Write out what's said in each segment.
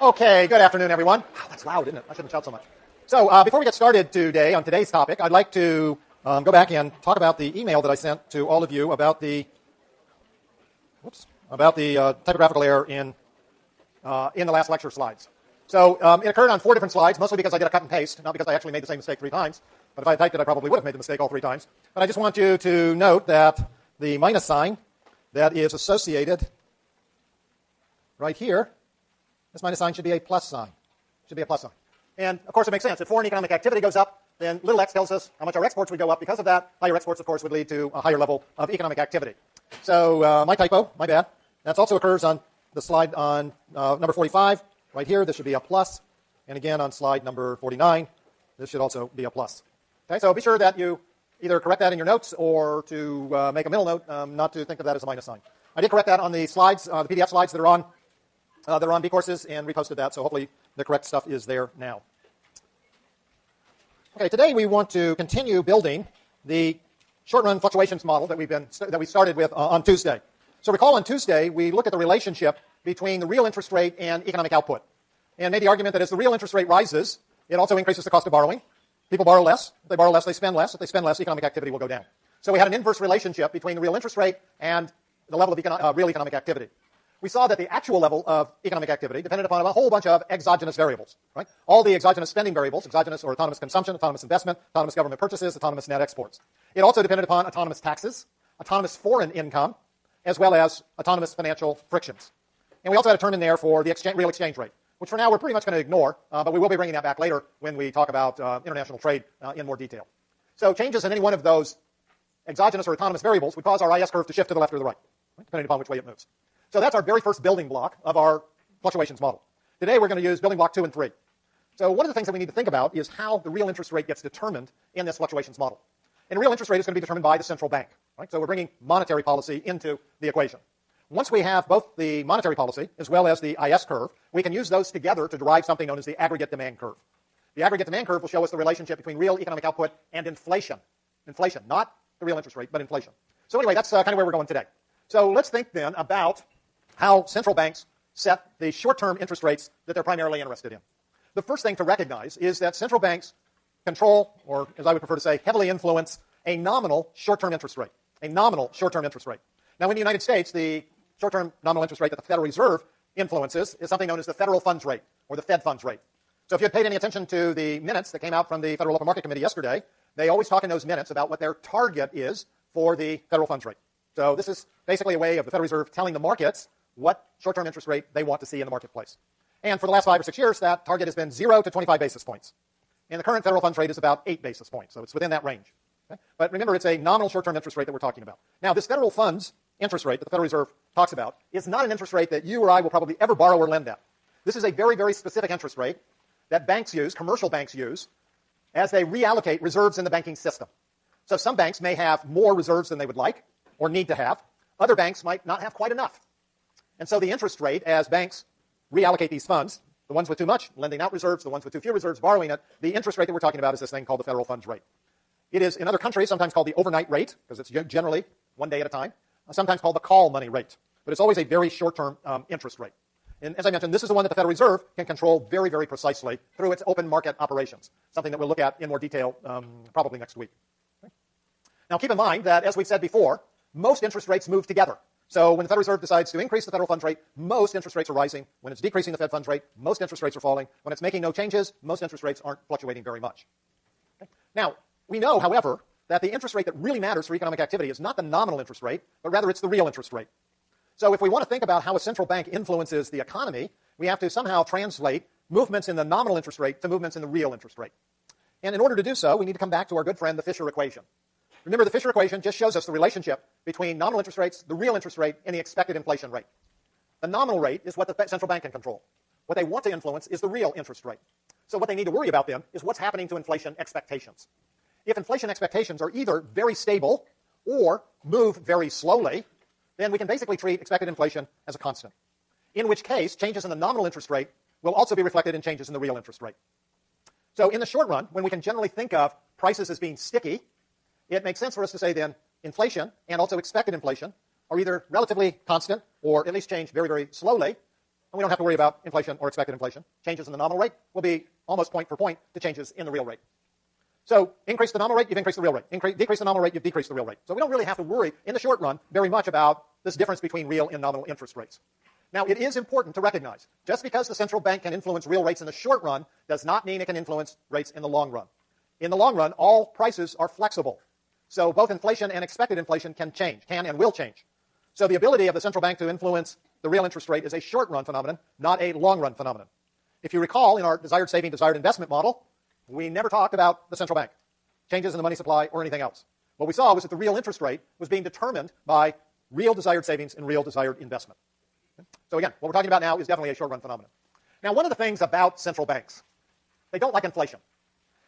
Okay, good afternoon, everyone. Wow, that's loud, isn't it? I shouldn't shout so much. So before we get started today on today's topic, I'd like to go back and talk about the email that I sent to all of you about the typographical error in the last lecture slides. So it occurred on 4 different slides, mostly because I did a cut and paste, not because I actually made the same mistake 3 times. But if I had typed it, I probably would have made the mistake all 3 times. But I just want you to note that the minus sign that is associated right here, this minus sign should be a plus sign. And, of course, it makes sense. If foreign economic activity goes up, then little x tells us how much our exports would go up. Because of that, higher exports, of course, would lead to a higher level of economic activity. So my typo, my bad. That also occurs on the slide on number 45. Right here, this should be a plus. And again, on slide number 49, this should also be a plus. Okay, so be sure that you either correct that in your notes or to make a middle note, not to think of that as a minus sign. I did correct that on the slides, the PDF slides that are on B courses, and reposted that, so hopefully the correct stuff is there now. Okay, today we want to continue building the short-run fluctuations model that we started with on Tuesday. So recall on Tuesday we looked at the relationship between the real interest rate and economic output, and made the argument that as the real interest rate rises, it also increases the cost of borrowing. People borrow less. If they borrow less, they spend less. If they spend less, economic activity will go down. So we had an inverse relationship between the real interest rate and the level of real economic activity. We saw that the actual level of economic activity depended upon a whole bunch of exogenous variables, right? All the exogenous spending variables, exogenous or autonomous consumption, autonomous investment, autonomous government purchases, autonomous net exports. It also depended upon autonomous taxes, autonomous foreign income, as well as autonomous financial frictions. And we also had a term in there for the real exchange rate, which for now we're pretty much going to ignore, but we will be bringing that back later when we talk about international trade in more detail. So changes in any one of those exogenous or autonomous variables would cause our IS curve to shift to the left or the right, depending upon which way it moves. So that's our very first building block of our fluctuations model. Today we're going to use building block 2 and 3. So one of the things that we need to think about is how the real interest rate gets determined in this fluctuations model. And the real interest rate is going to be determined by the central bank, right? So we're bringing monetary policy into the equation. Once we have both the monetary policy as well as the IS curve, we can use those together to derive something known as the aggregate demand curve. The aggregate demand curve will show us the relationship between real economic output and inflation. Inflation, not the real interest rate, but inflation. So anyway, that's kind of where we're going today. So let's think then about how central banks set the short-term interest rates that they're primarily interested in. The first thing to recognize is that central banks control, or as I would prefer to say, heavily influence a nominal short-term interest rate. A nominal short-term interest rate. Now in the United States, the short-term nominal interest rate that the Federal Reserve influences is something known as the federal funds rate, or the Fed funds rate. So if you had paid any attention to the minutes that came out from the Federal Open Market Committee yesterday, they always talk in those minutes about what their target is for the federal funds rate. So this is basically a way of the Federal Reserve telling the markets what short-term interest rate they want to see in the marketplace. And for the last 5 or 6 years, that target has been 0 to 25 basis points. And the current federal funds rate is about 8 basis points, so it's within that range. Okay? But remember, it's a nominal short-term interest rate that we're talking about. Now, this federal funds interest rate that the Federal Reserve talks about is not an interest rate that you or I will probably ever borrow or lend at. This is a very, very specific interest rate that banks use, commercial banks use, as they reallocate reserves in the banking system. So some banks may have more reserves than they would like or need to have. Other banks might not have quite enough. And so the interest rate, as banks reallocate these funds, the ones with too much, lending out reserves, the ones with too few reserves, borrowing it, the interest rate that we're talking about is this thing called the federal funds rate. It is, in other countries, sometimes called the overnight rate, because it's generally 1 day at a time, sometimes called the call money rate. But it's always a very short-term interest rate. And as I mentioned, this is the one that the Federal Reserve can control very, very precisely through its open market operations, something that we'll look at in more detail probably next week. Okay. Now, keep in mind that, as we've said before, most interest rates move together. So when the Federal Reserve decides to increase the federal funds rate, most interest rates are rising. When it's decreasing the Fed funds rate, most interest rates are falling. When it's making no changes, most interest rates aren't fluctuating very much. Okay. Now, we know, however, that the interest rate that really matters for economic activity is not the nominal interest rate, but rather it's the real interest rate. So if we want to think about how a central bank influences the economy, we have to somehow translate movements in the nominal interest rate to movements in the real interest rate. And in order to do so, we need to come back to our good friend, the Fisher equation. Remember, the Fisher equation just shows us the relationship between nominal interest rates, the real interest rate, and the expected inflation rate. The nominal rate is what the central bank can control. What they want to influence is the real interest rate. So what they need to worry about then is what's happening to inflation expectations. If inflation expectations are either very stable or move very slowly, then we can basically treat expected inflation as a constant, in which case changes in the nominal interest rate will also be reflected in changes in the real interest rate. So in the short run, when we can generally think of prices as being sticky, it makes sense for us to say then inflation and also expected inflation are either relatively constant or at least change very, very slowly and we don't have to worry about inflation or expected inflation. Changes in the nominal rate will be almost point for point to changes in the real rate. So increase the nominal rate, you've increased the real rate. Decrease the nominal rate, you've decreased the real rate. So we don't really have to worry in the short run very much about this difference between real and nominal interest rates. Now, it is important to recognize, just because the central bank can influence real rates in the short run does not mean it can influence rates in the long run. In the long run, all prices are flexible. So both inflation and expected inflation can change, can and will change. So the ability of the central bank to influence the real interest rate is a short-run phenomenon, not a long-run phenomenon. If you recall, in our desired saving, desired investment model, we never talked about the central bank, changes in the money supply, or anything else. What we saw was that the real interest rate was being determined by real desired savings and real desired investment. So again, what we're talking about now is definitely a short-run phenomenon. Now, one of the things about central banks, they don't like inflation.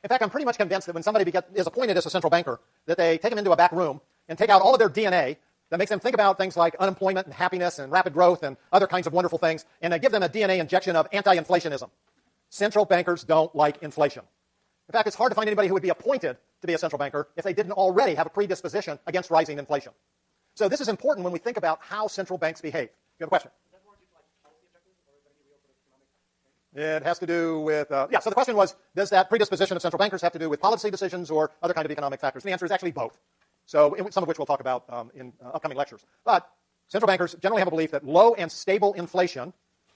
In fact, I'm pretty much convinced that when somebody is appointed as a central banker, that they take them into a back room and take out all of their DNA that makes them think about things like unemployment and happiness and rapid growth and other kinds of wonderful things, and they give them a DNA injection of anti-inflationism. Central bankers don't like inflation. In fact, it's hard to find anybody who would be appointed to be a central banker if they didn't already have a predisposition against rising inflation. So this is important when we think about how central banks behave. You have a question? It has to do with, so the question was, does that predisposition of central bankers have to do with policy decisions or other kind of economic factors? And the answer is actually both. So some of which we'll talk about in upcoming lectures. But central bankers generally have a belief that low and stable inflation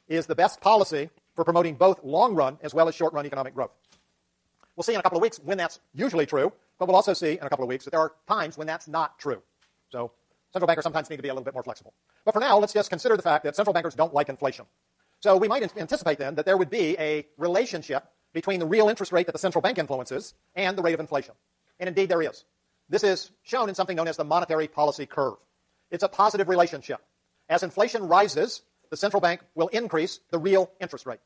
is the best policy for promoting both long-run as well as short-run economic growth. We'll see in a couple of weeks when that's usually true, but we'll also see in a couple of weeks that there are times when that's not true. So central bankers sometimes need to be a little bit more flexible. But for now, let's just consider the fact that central bankers don't like inflation. So we might anticipate then that there would be a relationship between the real interest rate that the central bank influences and the rate of inflation. And indeed there is. This is shown in something known as the monetary policy curve. It's a positive relationship. As inflation rises, the central bank will increase the real interest rate.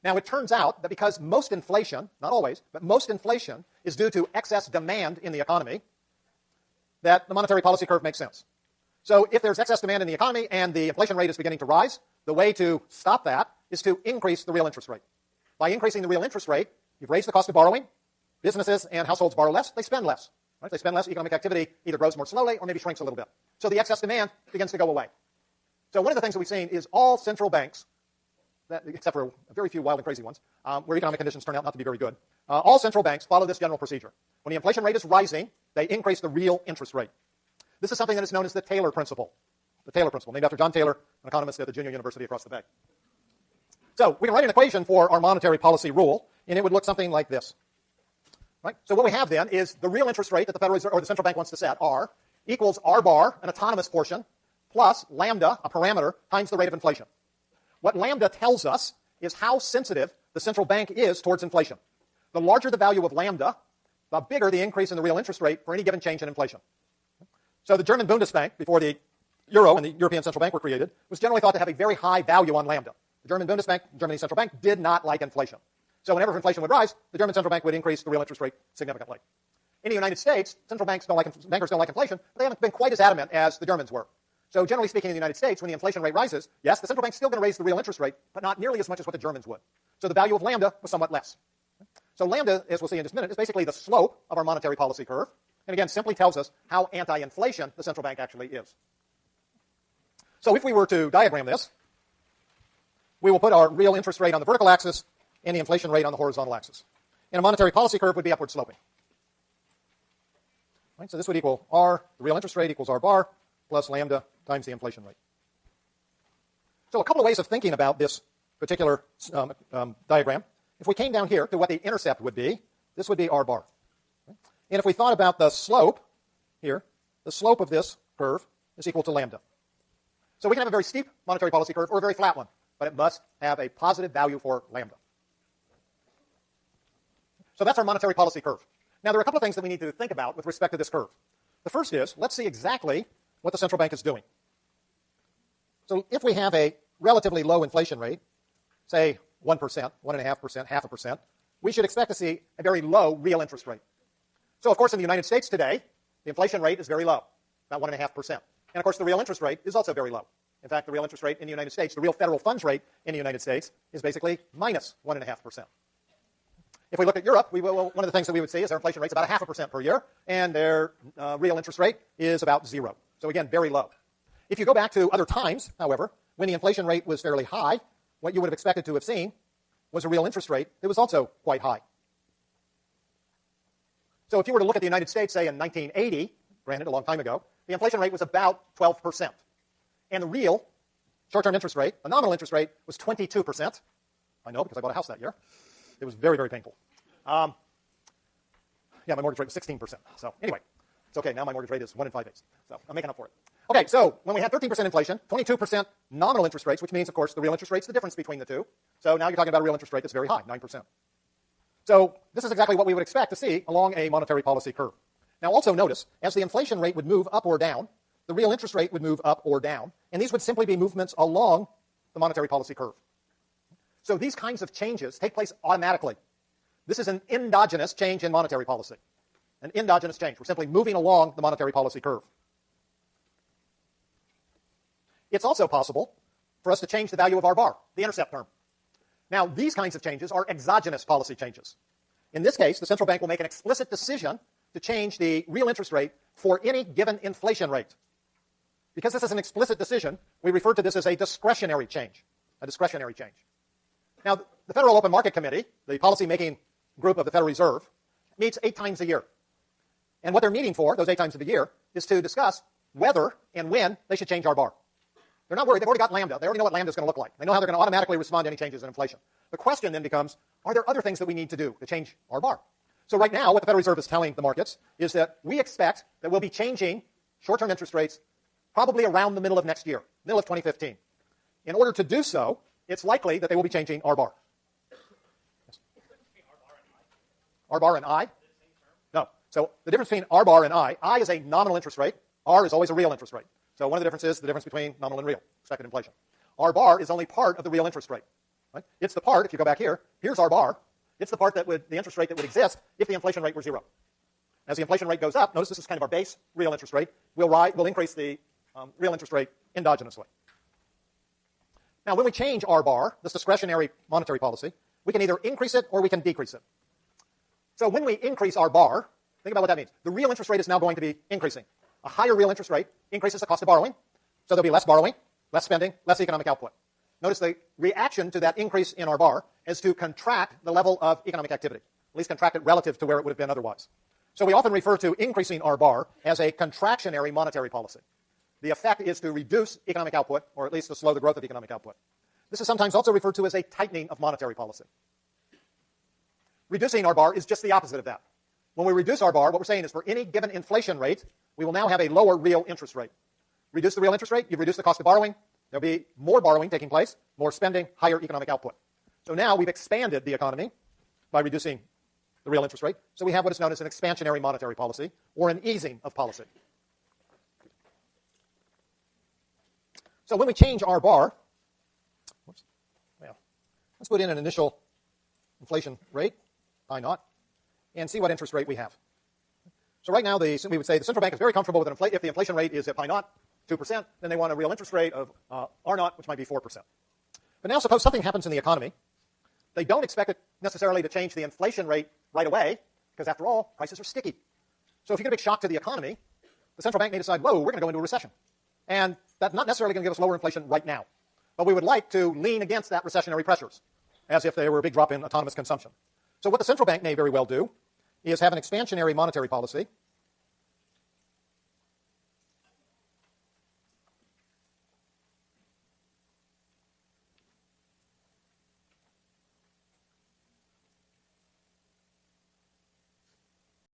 Now it turns out that because most inflation, not always, but most inflation is due to excess demand in the economy, that the monetary policy curve makes sense. So if there's excess demand in the economy and the inflation rate is beginning to rise, the way to stop that is to increase the real interest rate. By increasing the real interest rate, you've raised the cost of borrowing. Businesses and households borrow less, they spend less. Right? They spend less, economic activity either grows more slowly or maybe shrinks a little bit. So the excess demand begins to go away. So one of the things that we've seen is all central banks, except for a very few wild and crazy ones, where economic conditions turn out not to be very good, all central banks follow this general procedure. When the inflation rate is rising, they increase the real interest rate. This is something that is known as the Taylor principle. The Taylor principle, named after John Taylor, an economist at the Junior University across the bay. So we can write an equation for our monetary policy rule, and it would look something like this. Right? So what we have then is the real interest rate that the Federal Reserve or the central bank wants to set, R, equals R bar, an autonomous portion, plus lambda, a parameter, times the rate of inflation. What lambda tells us is how sensitive the central bank is towards inflation. The larger the value of lambda, the bigger the increase in the real interest rate for any given change in inflation. So the German Bundesbank, before the Euro and the European Central Bank were created, was generally thought to have a very high value on lambda. The German Bundesbank, Germany's central bank, did not like inflation. So whenever inflation would rise, the German central bank would increase the real interest rate significantly. In the United States, bankers don't like inflation, but they haven't been quite as adamant as the Germans were. So generally speaking, in the United States, when the inflation rate rises, yes, the central bank's still going to raise the real interest rate, but not nearly as much as what the Germans would. So the value of lambda was somewhat less. So lambda, as we'll see in just a minute, is basically the slope of our monetary policy curve. And again, simply tells us how anti-inflation the central bank actually is. So if we were to diagram this, we will put our real interest rate on the vertical axis and the inflation rate on the horizontal axis. And a monetary policy curve would be upward sloping. Right, so this would equal R, the real interest rate equals R bar, plus lambda times the inflation rate. So a couple of ways of thinking about this particular diagram. If we came down here to what the intercept would be, this would be R bar. And if we thought about the slope here, the slope of this curve is equal to lambda. So we can have a very steep monetary policy curve or a very flat one, but it must have a positive value for lambda. So that's our monetary policy curve. Now there are a couple of things that we need to think about with respect to this curve. The first is, let's see exactly what the central bank is doing. So if we have a relatively low inflation rate, say 1%, 1.5%, 0.5%, we should expect to see a very low real interest rate. So of course in the United States today, the inflation rate is very low, about 1.5%. And of course the real interest rate is also very low. In fact, the real interest rate in the United States, the real federal funds rate in the United States is basically minus 1.5%. If we look at Europe, one of the things that we would see is their inflation rate is about 0.5% per year, and their real interest rate is about 0. So again, very low. If you go back to other times, however, when the inflation rate was fairly high, what you would have expected to have seen was a real interest rate that was also quite high. So if you were to look at the United States, say in 1980, granted a long time ago, the inflation rate was about 12%. And the real short-term interest rate, the nominal interest rate, was 22%. I know because I bought a house that year. It was very, very painful. Yeah, my mortgage rate was 16%. So anyway, it's okay. Now my mortgage rate is 1 5/8. So I'm making up for it. Okay, so when we had 13% inflation, 22% nominal interest rates, which means, of course, the real interest rate's the difference between the two. So now you're talking about a real interest rate that's very high, 9%. So this is exactly what we would expect to see along a monetary policy curve. Now also notice, as the inflation rate would move up or down, the real interest rate would move up or down, and these would simply be movements along the monetary policy curve. So these kinds of changes take place automatically. This is an endogenous change in monetary policy. An endogenous change. We're simply moving along the monetary policy curve. It's also possible for us to change the value of our bar, the intercept term. Now, these kinds of changes are exogenous policy changes. In this case, the central bank will make an explicit decision to change the real interest rate for any given inflation rate. Because this is an explicit decision, we refer to this as a discretionary change. A discretionary change. Now, the Federal Open Market Committee, the policy-making group of the Federal Reserve, meets 8 times a year. And what they're meeting for, those 8 times of the year, is to discuss whether and when they should change our bar. They're not worried. They've already got lambda. They already know what lambda is going to look like. They know how they're going to automatically respond to any changes in inflation. The question then becomes, are there other things that we need to do to change our bar? So right now, what the Federal Reserve is telling the markets is that we expect that we'll be changing short-term interest rates probably around the middle of next year, middle of 2015. In order to do so, it's likely that they will be changing our bar. Yes. R bar and I? No. So the difference between R bar and I is a nominal interest rate. R is always a real interest rate. So one of the differences is the difference between nominal and real, expected inflation. R bar is only part of the real interest rate. Right? It's the part, if you go back here, here's R bar. It's the part that would, the interest rate that would exist if the inflation rate were 0. As the inflation rate goes up, notice this is kind of our base real interest rate, we'll increase the real interest rate endogenously. Now, when we change R bar, this discretionary monetary policy, we can either increase it or we can decrease it. So when we increase our bar, think about what that means. The real interest rate is now going to be increasing. A higher real interest rate increases the cost of borrowing, so there'll be less borrowing, less spending, less economic output. Notice the reaction to that increase in our bar is to contract the level of economic activity, at least contract it relative to where it would have been otherwise. So we often refer to increasing our bar as a contractionary monetary policy. The effect is to reduce economic output, or at least to slow the growth of economic output. This is sometimes also referred to as a tightening of monetary policy. Reducing our bar is just the opposite of that. When we reduce our bar, what we're saying is for any given inflation rate, we will now have a lower real interest rate. Reduce the real interest rate, you've reduced the cost of borrowing, there'll be more borrowing taking place, more spending, higher economic output. So now we've expanded the economy by reducing the real interest rate. So we have what is known as an expansionary monetary policy, or an easing of policy. So when we change our bar, let's put in an initial inflation rate, I0, and see what interest rate we have. So right now, we would say the central bank is very comfortable with if the inflation rate is at I0, 2%, then they want a real interest rate of R0, which might be 4%. But now suppose something happens in the economy. They don't expect it necessarily to change the inflation rate right away, because after all, prices are sticky. So if you get a big shock to the economy, the central bank may decide, whoa, we're going to go into a recession. And that's not necessarily going to give us lower inflation right now. But we would like to lean against that recessionary pressures, as if there were a big drop in autonomous consumption. So what the central bank may very well do is have an expansionary monetary policy